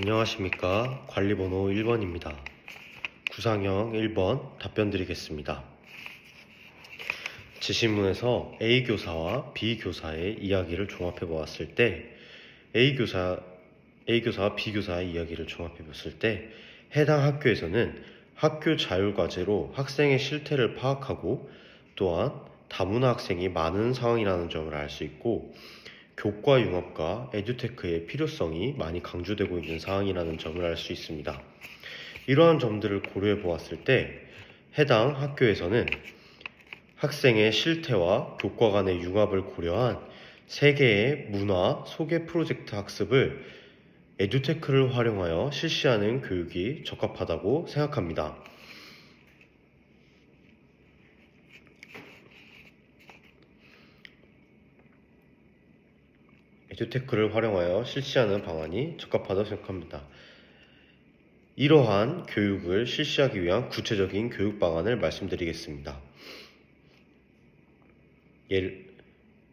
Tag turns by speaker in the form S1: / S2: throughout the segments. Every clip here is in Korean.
S1: 안녕하십니까. 관리번호 1번입니다. 구상형 1번 답변 드리겠습니다. 지신문에서 A 교사와 B 교사의 이야기를 종합해 보았을 때 A 교사와 B 교사의 이야기를 종합해 보았을 때 해당 학교에서는 학교 자율과제로 학생의 실태를 파악하고 또한 다문화 학생이 많은 상황이라는 점을 알 수 있고 교과 융합과 에듀테크의 필요성이 많이 강조되고 있는 상황이라는 점을 알 수 있습니다. 이러한 점들을 고려해 보았을 때 해당 학교에서는 학생의 실태와 교과 간의 융합을 고려한 3개의 문화 소개 프로젝트 학습을 에듀테크를 활용하여 실시하는 교육이 적합하다고 생각합니다. 에듀테크를 활용하여 실시하는 방안이 적합하다고 생각합니다. 이러한 교육을 실시하기 위한 구체적인 교육 방안을 말씀드리겠습니다.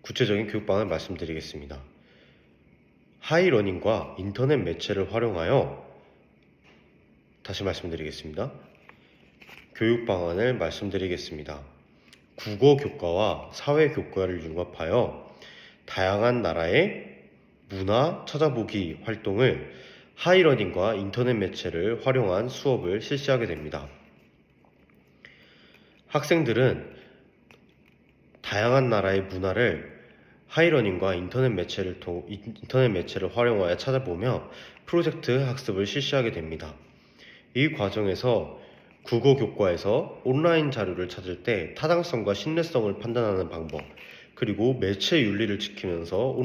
S1: 구체적인 교육 방안을 말씀드리겠습니다. 하이러닝과 인터넷 매체를 활용하여 다시 말씀드리겠습니다. 교육 방안을 말씀드리겠습니다. 국어 교과와 사회 교과를 융합하여 다양한 나라의 문화 찾아보기 활동을 하이러닝과 인터넷 매체를 활용한 수업을 실시하게 됩니다. 학생들은 다양한 나라의 문화를 하이러닝과 인터넷 매체를 활용하여 찾아보며 프로젝트 학습을 실시하게 됩니다. 이 과정에서 국어 교과에서 온라인 자료를 찾을 때 타당성과 신뢰성을 판단하는 방법, 그리고 매체 윤리를 지키면서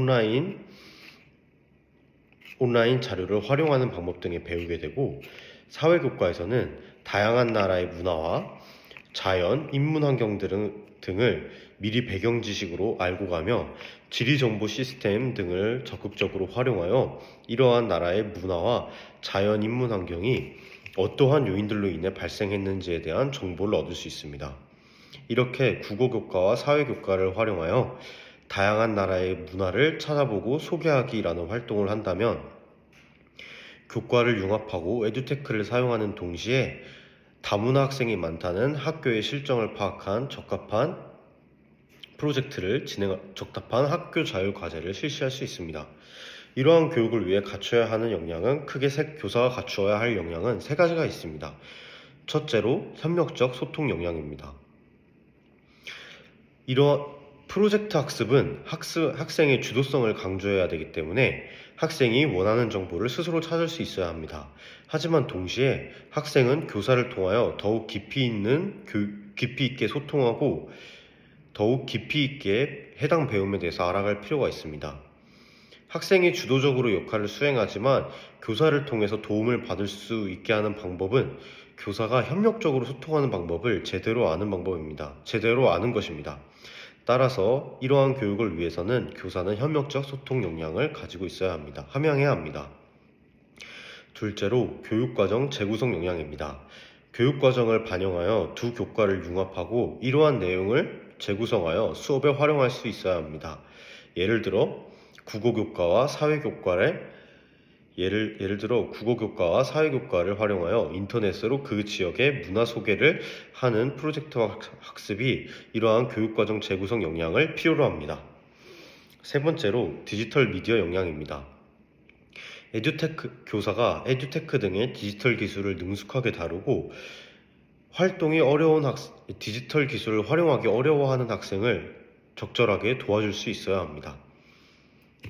S1: 온라인 자료를 활용하는 방법 등을 배우게 되고, 사회교과에서는 다양한 나라의 문화와 자연, 인문 환경 등을 미리 배경 지식으로 알고 가며 지리정보 시스템 등을 적극적으로 활용하여 이러한 나라의 문화와 자연, 인문 환경이 어떠한 요인들로 인해 발생했는지에 대한 정보를 얻을 수 있습니다. 이렇게 국어교과와 사회교과를 활용하여 다양한 나라의 문화를 찾아보고 소개하기라는 활동을 한다면 교과를 융합하고 에듀테크를 사용하는 동시에 다문화 학생이 많다는 학교의 실정을 파악한 적합한 학교 자율 과제를 실시할 수 있습니다. 이러한 교육을 위해 갖춰야 하는 역량은 교사가 갖추어야 할 역량은 3가지가 있습니다. 첫째로 협력적 소통 역량입니다. 이러한 프로젝트 학습은 학생의 주도성을 강조해야 되기 때문에 학생이 원하는 정보를 스스로 찾을 수 있어야 합니다. 하지만 동시에 학생은 교사를 통하여 더욱 깊이 있게 소통하고 더욱 깊이 있게 해당 배움에 대해서 알아갈 필요가 있습니다. 학생이 주도적으로 역할을 수행하지만 교사를 통해서 도움을 받을 수 있게 하는 방법은 교사가 협력적으로 소통하는 방법을 제대로 아는 것입니다. 따라서 이러한 교육을 위해서는 교사는 협력적 소통 역량을 가지고 함양해야 합니다. 둘째로 교육과정 재구성 역량입니다. 교육과정을 반영하여 두 교과를 융합하고 이러한 내용을 재구성하여 수업에 활용할 수 있어야 합니다. 예를 들어 국어교과와 사회교과를 활용하여 인터넷으로 그 지역의 문화 소개를 하는 프로젝트 학습이 이러한 교육과정 재구성 역량을 필요로 합니다. 세 번째로 디지털 미디어 역량입니다. 교사가 에듀테크 등의 디지털 기술을 능숙하게 다루고 디지털 기술을 활용하기 어려워하는 학생을 적절하게 도와줄 수 있어야 합니다.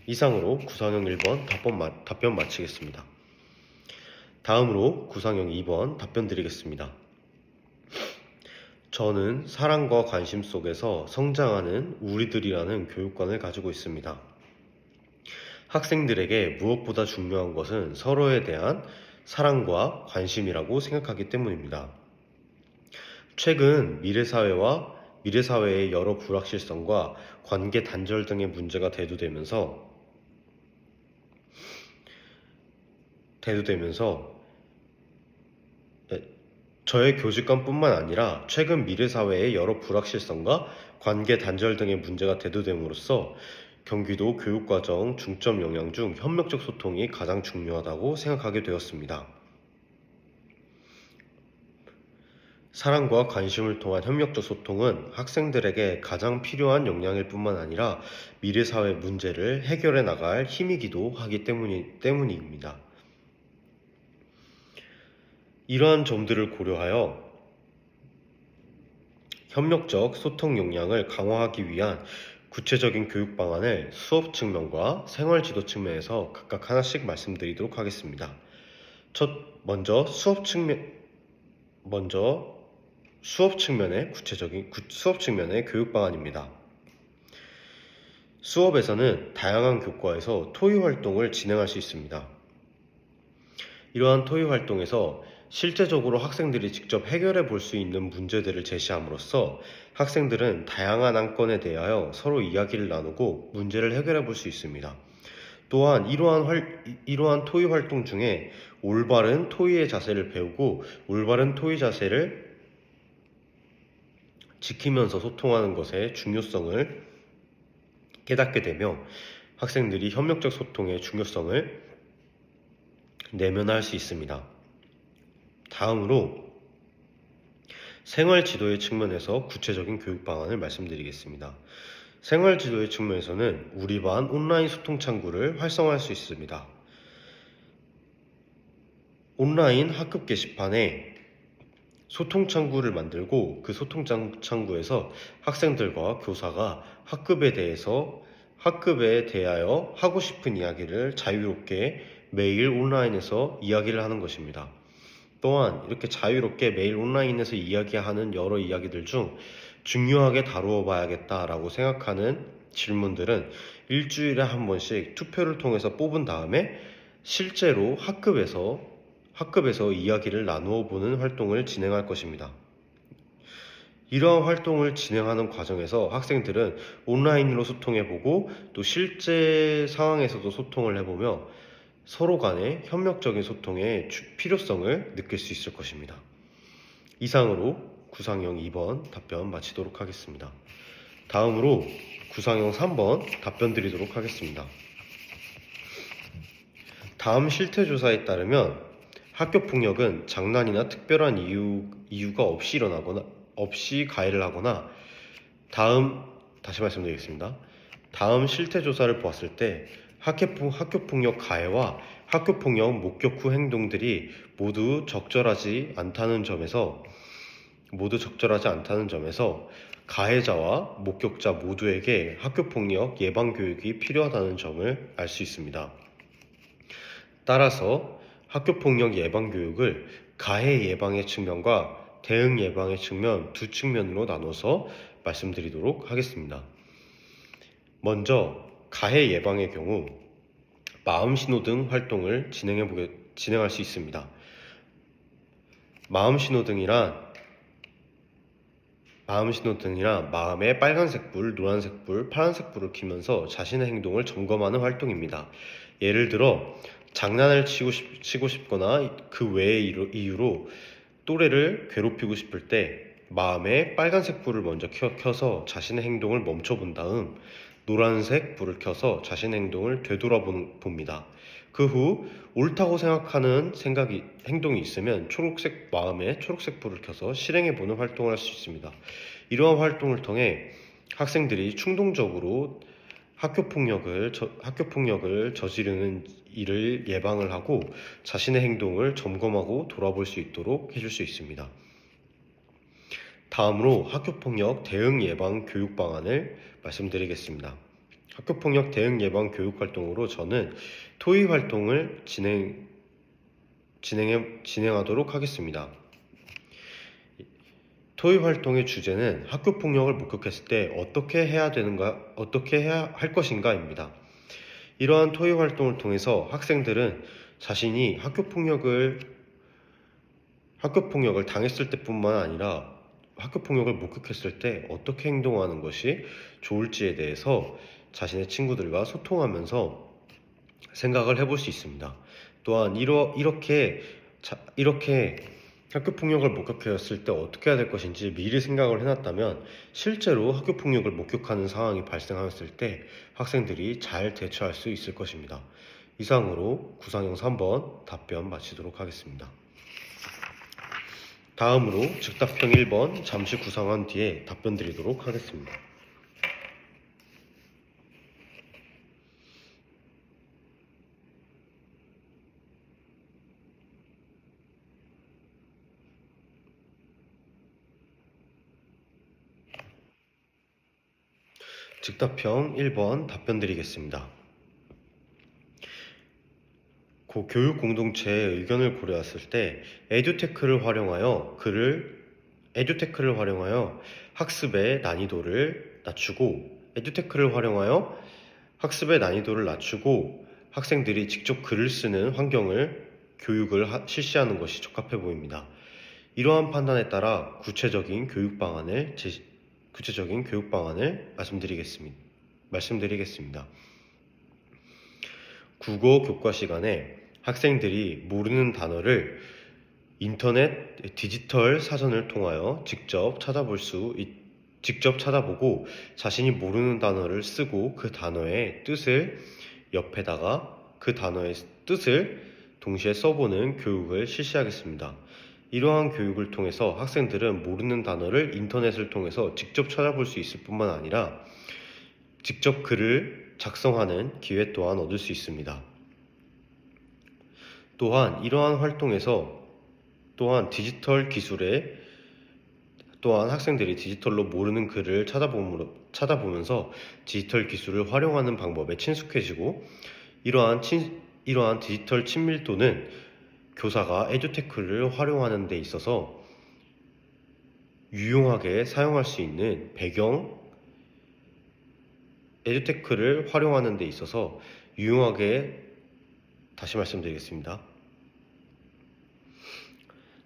S1: 이상으로 구상형 1번 답변 마치겠습니다. 다음으로 구상형 2번 답변 드리겠습니다. 저는 사랑과 관심 속에서 성장하는 우리들이라는 교육관을 가지고 있습니다. 학생들에게 무엇보다 중요한 것은 서로에 대한 사랑과 관심이라고 생각하기 때문입니다. 최근 미래사회의 여러 불확실성과 관계 단절 등의 문제가 대두되면서 저의 교직관뿐만 아니라 최근 미래사회의 여러 불확실성과 관계 단절 등의 문제가 대두됨으로써 경기도 교육과정 중점 역량 중 협력적 소통이 가장 중요하다고 생각하게 되었습니다. 사랑과 관심을 통한 협력적 소통은 학생들에게 가장 필요한 역량일 뿐만 아니라 미래 사회 문제를 해결해 나갈 힘이기도 하기 때문입니다. 이러한 점들을 고려하여 협력적 소통 역량을 강화하기 위한 구체적인 교육 방안을 수업 측면과 생활 지도 측면에서 각각 하나씩 말씀드리도록 하겠습니다. 먼저 수업 측면의 수업 측면의 교육 방안입니다. 수업에서는 다양한 교과에서 토의 활동을 진행할 수 있습니다. 이러한 토의 활동에서 실제적으로 학생들이 직접 해결해 볼 수 있는 문제들을 제시함으로써 학생들은 다양한 안건에 대하여 서로 이야기를 나누고 문제를 해결해 볼 수 있습니다. 또한 이러한 토의 활동 중에 올바른 토의의 자세를 배우고 올바른 토의 자세를 지키면서 소통하는 것의 중요성을 깨닫게 되며 학생들이 협력적 소통의 중요성을 내면할 수 있습니다. 다음으로 생활 지도의 측면에서 구체적인 교육 방안을 말씀드리겠습니다. 생활 지도의 측면에서는 우리 반 온라인 소통 창구를 활성화할 수 있습니다. 온라인 학급 게시판에 소통 창구를 만들고 그 소통 창구에서 학생들과 교사가 학급에 대하여 하고 싶은 이야기를 자유롭게 매일 온라인에서 이야기를 하는 것입니다. 또한 이렇게 자유롭게 매일 온라인에서 이야기하는 여러 이야기들 중 중요하게 다루어 봐야겠다라고 생각하는 질문들은 일주일에 한 번씩 투표를 통해서 뽑은 다음에 실제로 학급에서 이야기를 나누어 보는 활동을 진행할 것입니다. 이러한 활동을 진행하는 과정에서 학생들은 온라인으로 소통해보고 또 실제 상황에서도 소통을 해보며 서로 간의 협력적인 소통의 필요성을 느낄 수 있을 것입니다. 이상으로 구상형 2번 답변 마치도록 하겠습니다. 다음으로 구상형 3번 답변 드리도록 하겠습니다. 다음 실태조사에 따르면 학교폭력은 장난이나 특별한 이유가 없이 가해를 하거나 다시 말씀드리겠습니다. 다음 실태조사를 보았을 때 학교폭력 가해와 학교폭력 목격 후 행동들이 모두 적절하지 않다는 점에서 가해자와 목격자 모두에게 학교폭력 예방교육이 필요하다는 점을 알 수 있습니다. 따라서 학교폭력 예방교육을 가해 예방의 측면과 대응 예방의 측면 두 측면으로 나눠서 말씀드리도록 하겠습니다. 먼저 가해 예방의 경우 마음신호등 활동을 진행할 수 있습니다. 마음신호등이란 마음에 빨간색 불, 노란색 불, 파란색 불을 켜면서 자신의 행동을 점검하는 활동입니다. 예를 들어 장난을 치고 싶거나 그 외의 이유로 또래를 괴롭히고 싶을 때 마음에 빨간색 불을 먼저 켜서 자신의 행동을 멈춰본 다음 노란색 불을 켜서 자신의 행동을 되돌아봅니다. 그 후 옳다고 생각하는 행동이 있으면 마음에 초록색 불을 켜서 실행해보는 활동을 할 수 있습니다. 이러한 활동을 통해 학생들이 충동적으로 학교폭력을 저지르는 일을 예방을 하고 자신의 행동을 점검하고 돌아볼 수 있도록 해줄 수 있습니다. 다음으로 학교폭력 대응 예방 교육 방안을 말씀드리겠습니다. 학교폭력 대응 예방 교육 활동으로 저는 토의 활동을 진행하도록 하겠습니다. 토의 활동의 주제는 학교폭력을 목격했을 때 어떻게 해야 할 것인가입니다. 이러한 토의 활동을 통해서 학생들은 자신이 학교폭력을 당했을 때뿐만 아니라 학교폭력을 목격했을 때 어떻게 행동하는 것이 좋을지에 대해서 자신의 친구들과 소통하면서 생각을 해볼 수 있습니다. 또한 이렇게 학교폭력을 목격했을 때 어떻게 해야 될 것인지 미리 생각을 해놨다면 실제로 학교폭력을 목격하는 상황이 발생하였을 때 학생들이 잘 대처할 수 있을 것입니다. 이상으로 구상형 3번 답변 마치도록 하겠습니다. 다음으로 즉답형 1번 잠시 구상한 뒤에 답변 드리도록 하겠습니다. 즉답형 1번 답변 드리겠습니다. 교육 공동체의 의견을 고려했을 때 에듀테크를 활용하여 학습의 난이도를 낮추고 학생들이 직접 글을 쓰는 교육을 실시하는 것이 적합해 보입니다. 이러한 판단에 따라 구체적인 교육 방안을 말씀드리겠습니다. 국어 교과 시간에 학생들이 모르는 단어를 인터넷 디지털 사전을 통하여 직접 찾아보고 자신이 모르는 단어를 쓰고 그 단어의 뜻을 동시에 써보는 교육을 실시하겠습니다. 이러한 교육을 통해서 학생들은 모르는 단어를 인터넷을 통해서 직접 찾아볼 수 있을 뿐만 아니라 직접 글을 작성하는 기회 또한 얻을 수 있습니다. 또한 이러한 활동에서 학생들이 디지털로 모르는 글을 찾아보면서 디지털 기술을 활용하는 방법에 친숙해지고 이러한 디지털 친밀도는 교사가 에듀테크를 활용하는 데 있어서 유용하게 사용할 수 있는 에듀테크를 활용하는 데 있어서 다시 말씀드리겠습니다.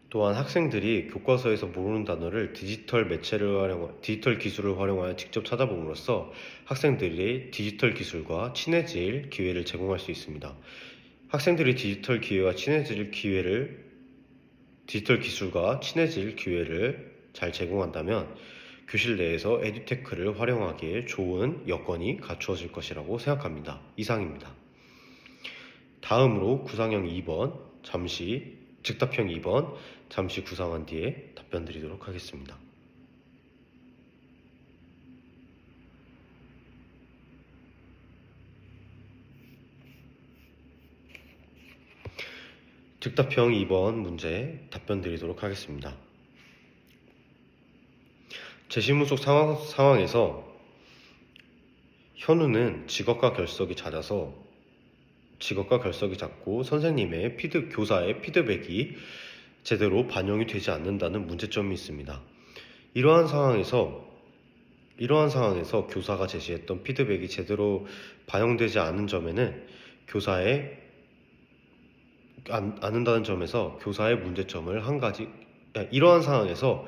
S1: 또한 학생들이 교과서에서 모르는 단어를 디지털 기술을 활용하여 직접 찾아봄으로써 학생들이 디지털 기술과 친해질 기회를 제공할 수 있습니다. 학생들이 디지털 기술과 친해질 기회를 잘 제공한다면 교실 내에서 에듀테크를 활용하기에 좋은 여건이 갖추어질 것이라고 생각합니다. 이상입니다. 다음으로 즉답형 2번 잠시 구상한 뒤에 답변 드리도록 하겠습니다. 즉답형 2번 문제 답변 드리도록 하겠습니다. 제시문 속 상황에서 현우는 직업과 결석이 작고 선생님의 교사의 피드백이 제대로 반영이 되지 않는다는 문제점이 있습니다. 이러한 상황에서 교사가 제시했던 피드백이 제대로 반영되지 않는 점에는 교사의 문제점을 이러한 상황에서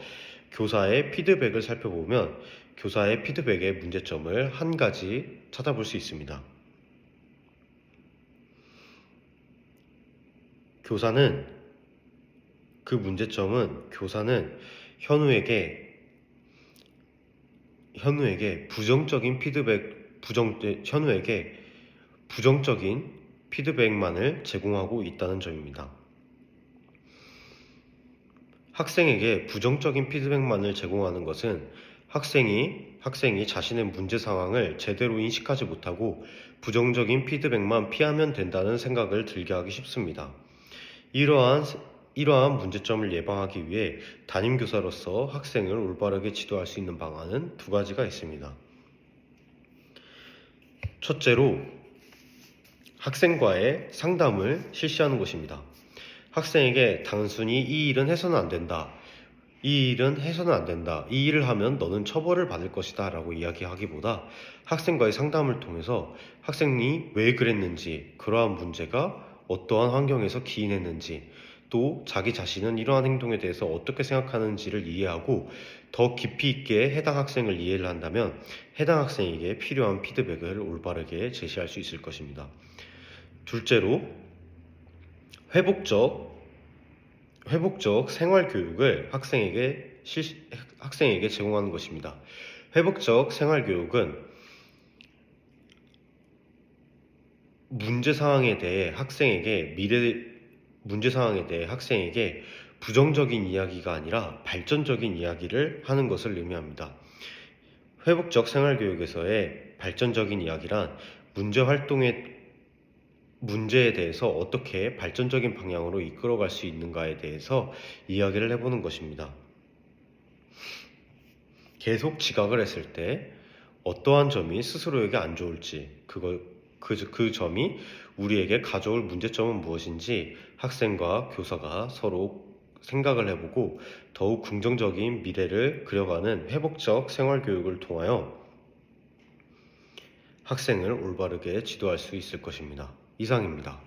S1: 교사의 피드백을 살펴보면 교사의 피드백의 문제점을 한 가지 찾아볼 수 있습니다. 교사는 현우에게 부정적인 피드백만을 제공하고 있다는 점입니다. 학생에게 부정적인 피드백만을 제공하는 것은 학생이 자신의 문제 상황을 제대로 인식하지 못하고 부정적인 피드백만 피하면 된다는 생각을 들게 하기 쉽습니다. 이러한 문제점을 예방하기 위해 담임교사로서 학생을 올바르게 지도할 수 있는 방안은 두 가지가 있습니다. 첫째로 학생과의 상담을 실시하는 것입니다. 학생에게 단순히 이 일은 해서는 안 된다. 이 일을 하면 너는 처벌을 받을 것이다 라고 이야기하기보다 학생과의 상담을 통해서 학생이 왜 그랬는지, 그러한 문제가 어떠한 환경에서 기인했는지, 또 자기 자신은 이러한 행동에 대해서 어떻게 생각하는지를 이해하고 더 깊이 있게 해당 학생을 이해를 한다면 해당 학생에게 필요한 피드백을 올바르게 제시할 수 있을 것입니다. 둘째로 회복적 생활 교육을 학생에게 제공하는 것입니다. 회복적 생활 교육은 문제 상황에 대해 학생에게 부정적인 이야기가 아니라 발전적인 이야기를 하는 것을 의미합니다. 회복적 생활 교육에서의 발전적인 이야기란 문제에 대해서 어떻게 발전적인 방향으로 이끌어갈 수 있는가에 대해서 이야기를 해보는 것입니다. 계속 지각을 했을 때 어떠한 점이 스스로에게 안 좋을지, 그 점이 우리에게 가져올 문제점은 무엇인지 학생과 교사가 서로 생각을 해보고 더욱 긍정적인 미래를 그려가는 회복적 생활교육을 통하여 학생을 올바르게 지도할 수 있을 것입니다. 이상입니다.